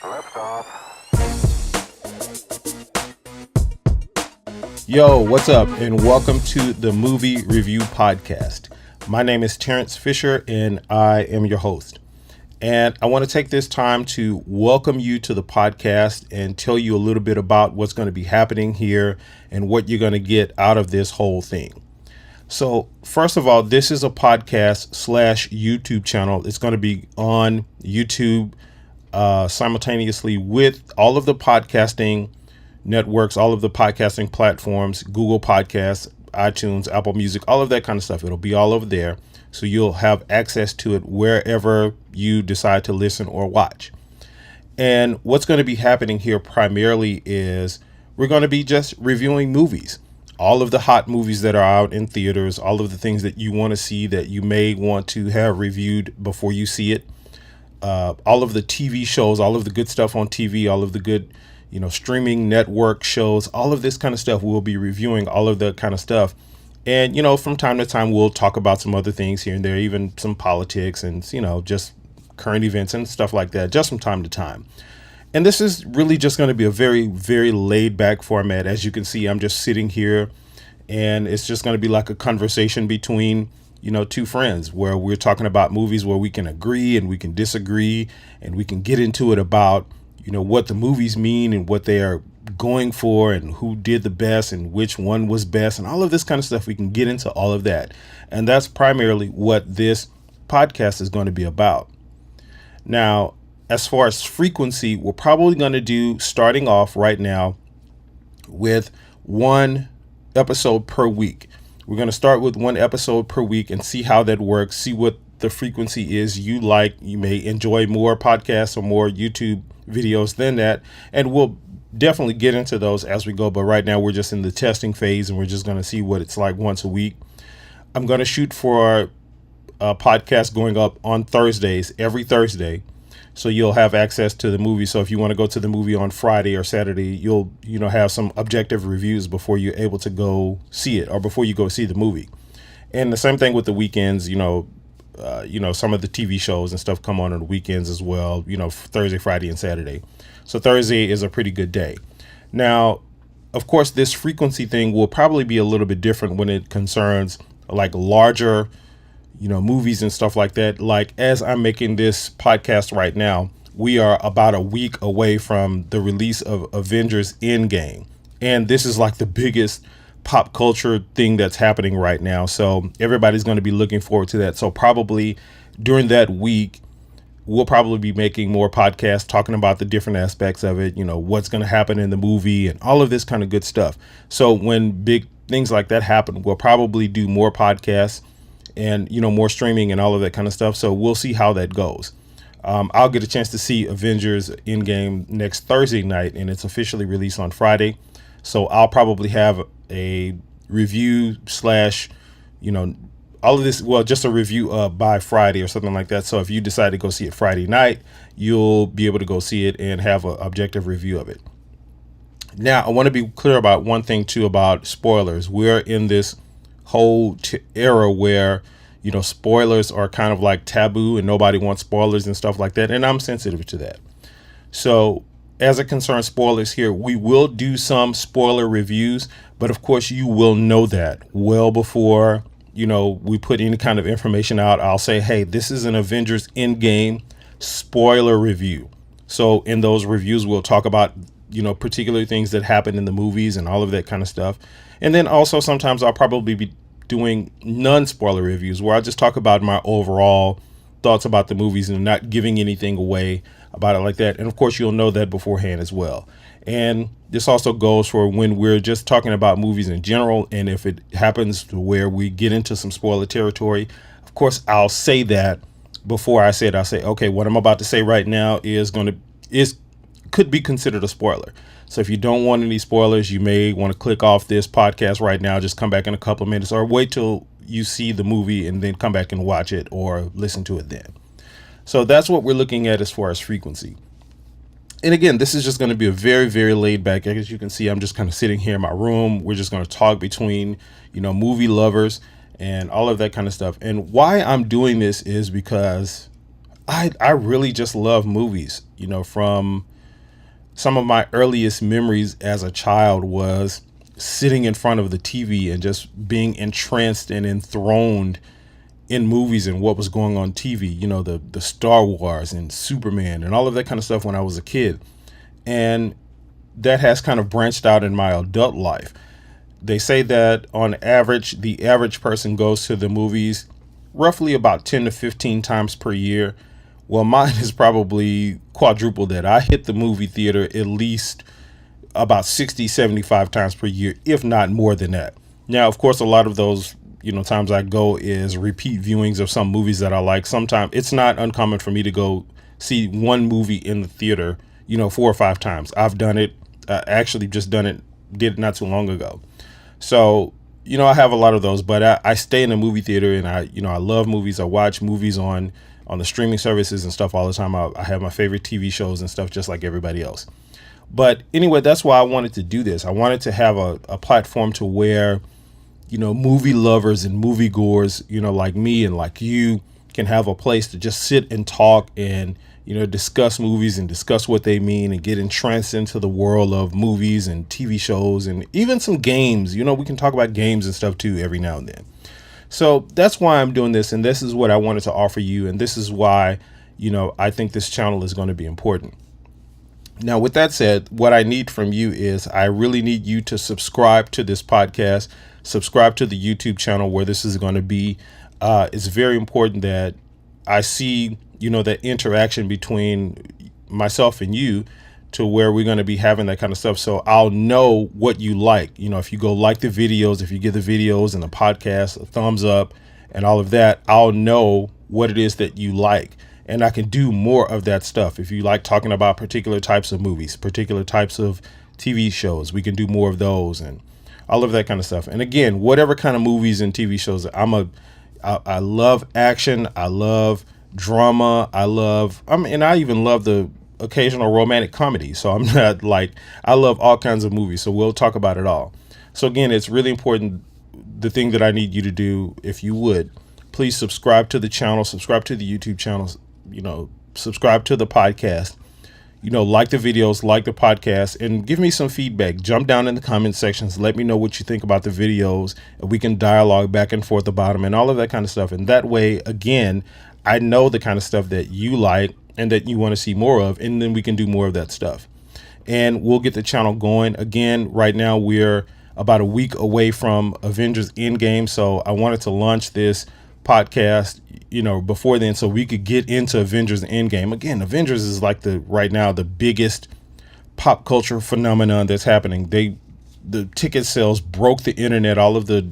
Liftoff. Yo, what's up, and welcome to the Movie Review Podcast. My name is Terrence Fisher, and I am your host. And I want to take this time to welcome you to the podcast and tell you a little bit about what's going to be happening here and what you're going to get out of this whole thing. So, first of all, this is a podcast / YouTube channel. It's going to be on YouTube simultaneously with all of the podcasting networks, all of the podcasting platforms, Google Podcasts, iTunes, Apple Music, all of that kind of stuff. It'll be all over there. So you'll have access to it wherever you decide to listen or watch. And what's going to be happening here primarily is we're going to be just reviewing movies. All of the hot movies that are out in theaters, all of the things that you want to see that you may want to have reviewed before you see it. All of the TV shows, all of the good stuff on TV, all of the good, streaming network shows, all of this kind of stuff. We'll be reviewing all of that kind of stuff. And, from time to time, we'll talk about some other things here and there, even some politics and, just current events and stuff like that, just from time to time. And this is really just going to be a very, very laid back format. As you can see, I'm just sitting here and it's just going to be like a conversation between, two friends where we're talking about movies where we can agree and we can disagree and we can get into it about, what the movies mean and what they are going for and who did the best and which one was best and all of this kind of stuff. We can get into all of that. And that's primarily what this podcast is going to be about. Now, as far as frequency, we're probably going to do, starting off right now, with one episode per week. We're going to start with one episode per week and see how that works, see what the frequency is you like. You may enjoy more podcasts or more YouTube videos than that, and we'll definitely get into those as we go. But right now, we're just in the testing phase, and we're just going to see what it's like once a week. I'm going to shoot for a podcast going up on Thursdays, every Thursday. So you'll have access to the movie. So if you want to go to the movie on Friday or Saturday, you'll, have some objective reviews before you're able to go see it or before you go see the movie. And the same thing with the weekends, some of the TV shows and stuff come on the weekends as well, Thursday, Friday, and Saturday. So Thursday is a pretty good day. Now, of course, this frequency thing will probably be a little bit different when it concerns like larger movies and stuff like that. Like as I'm making this podcast right now, we are about a week away from the release of Avengers Endgame. And this is like the biggest pop culture thing that's happening right now. So everybody's going to be looking forward to that. So probably during that week, we'll probably be making more podcasts talking about the different aspects of it, what's going to happen in the movie and all of this kind of good stuff. So when big things like that happen, we'll probably do more podcasts and, more streaming and all of that kind of stuff. So we'll see how that goes. I'll get a chance to see Avengers Endgame next Thursday night, and it's officially released on Friday. So I'll probably have a review / all of this, well, just a review by Friday or something like that. So if you decide to go see it Friday night, you'll be able to go see it and have an objective review of it. Now, I want to be clear about one thing too about spoilers. We're in this whole era where spoilers are kind of like taboo and nobody wants spoilers and stuff like that, and I'm sensitive to that. So as it concerns spoilers here, we will do some spoiler reviews, but of course you will know that well before we put any kind of information out. I'll say, hey, this is an Avengers Endgame spoiler review. So in those reviews, we'll talk about particular things that happen in the movies and all of that kind of stuff. And then also sometimes I'll probably be doing non-spoiler reviews where I just talk about my overall thoughts about the movies and not giving anything away about it like that. And of course, you'll know that beforehand as well. And this also goes for when we're just talking about movies in general. And if it happens to where we get into some spoiler territory, of course, I'll say that before I say it. I'll say, okay, what I'm about to say right now could be considered a spoiler. So if you don't want any spoilers, you may want to click off this podcast right now. Just come back in a couple of minutes or wait till you see the movie and then come back and watch it or listen to it then. So that's what we're looking at as far as frequency. And again, this is just going to be a very, very laid back. As you can see, I'm just kind of sitting here in my room. We're just going to talk between, movie lovers and all of that kind of stuff. And why I'm doing this is because I really just love movies. From some of my earliest memories as a child was sitting in front of the TV and just being entranced and enthroned in movies and what was going on TV, the Star Wars and Superman and all of that kind of stuff when I was a kid. And that has kind of branched out in my adult life. They say that on average, the average person goes to the movies roughly about 10 to 15 times per year. Well, mine is probably quadruple that. I hit the movie theater at least about 60, 75 times per year, if not more than that. Now, of course, a lot of those, times I go is repeat viewings of some movies that I like. Sometimes it's not uncommon for me to go see one movie in the theater, 4 or 5 times. I've done it, actually just did it not too long ago. So, I have a lot of those, but I stay in the movie theater and I love movies. I watch movies on the streaming services and stuff all the time. I have my favorite TV shows and stuff just like everybody else. But anyway, that's why I wanted to do this. I wanted to have a platform to where, movie lovers and movie goers, like me and like you can have a place to just sit and talk and, discuss movies and discuss what they mean and get entranced into the world of movies and TV shows and even some games. We can talk about games and stuff too every now and then. So that's why I'm doing this. And this is what I wanted to offer you. And this is why, I think this channel is going to be important. Now, with that said, what I need from you is I really need you to subscribe to this podcast, subscribe to the YouTube channel where this is going to be. It's very important that I see, that interaction between myself and you to where we're going to be having that kind of stuff. So I'll know what you like. If you go like the videos, if you give the videos and the podcast a thumbs up and all of that, I'll know what it is that you like. And I can do more of that stuff. If you like talking about particular types of movies, particular types of TV shows, we can do more of those and all of that kind of stuff. And again, whatever kind of movies and TV shows, I love action. I love drama. And I even love the occasional romantic comedy. So I'm not like, I love all kinds of movies. So we'll talk about it all. So again, it's really important. The thing that I need you to do, if you would, please subscribe to the channel, subscribe to the YouTube channel, subscribe to the podcast, like the videos, like the podcast, and give me some feedback. Jump down in the comment sections. Let me know what you think about the videos, and we can dialogue back and forth about them and all of that kind of stuff. And that way, again, I know the kind of stuff that you like and that you want to see more of, and then we can do more of that stuff. And we'll get the channel going. Again, right now we're about a week away from Avengers Endgame, so I wanted to launch this podcast, before then, so we could get into Avengers Endgame. Again, Avengers is like right now the biggest pop culture phenomenon that's happening. The ticket sales broke the internet. All of the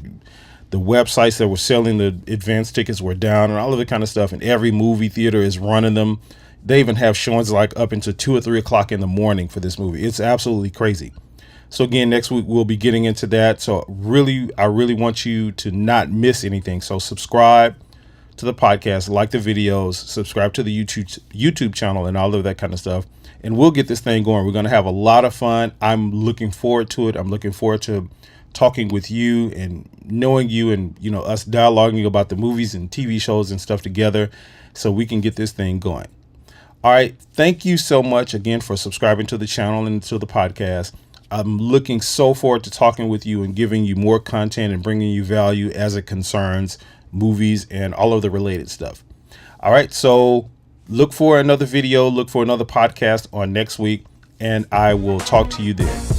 websites that were selling the advanced tickets were down and all of that kind of stuff. And every movie theater is running them. They even have showings like up until 2 or 3 o'clock in the morning for this movie. It's absolutely crazy. So again, next week we'll be getting into that. So I really want you to not miss anything. So subscribe to the podcast, like the videos, subscribe to the YouTube channel and all of that kind of stuff. And we'll get this thing going. We're going to have a lot of fun. I'm looking forward to it. I'm looking forward to talking with you and knowing you and, us dialoguing about the movies and TV shows and stuff together so we can get this thing going. All right. Thank you so much again for subscribing to the channel and to the podcast. I'm looking so forward to talking with you and giving you more content and bringing you value as it concerns movies and all of the related stuff. All right. So look for another video, look for another podcast on next week, and I will talk to you then.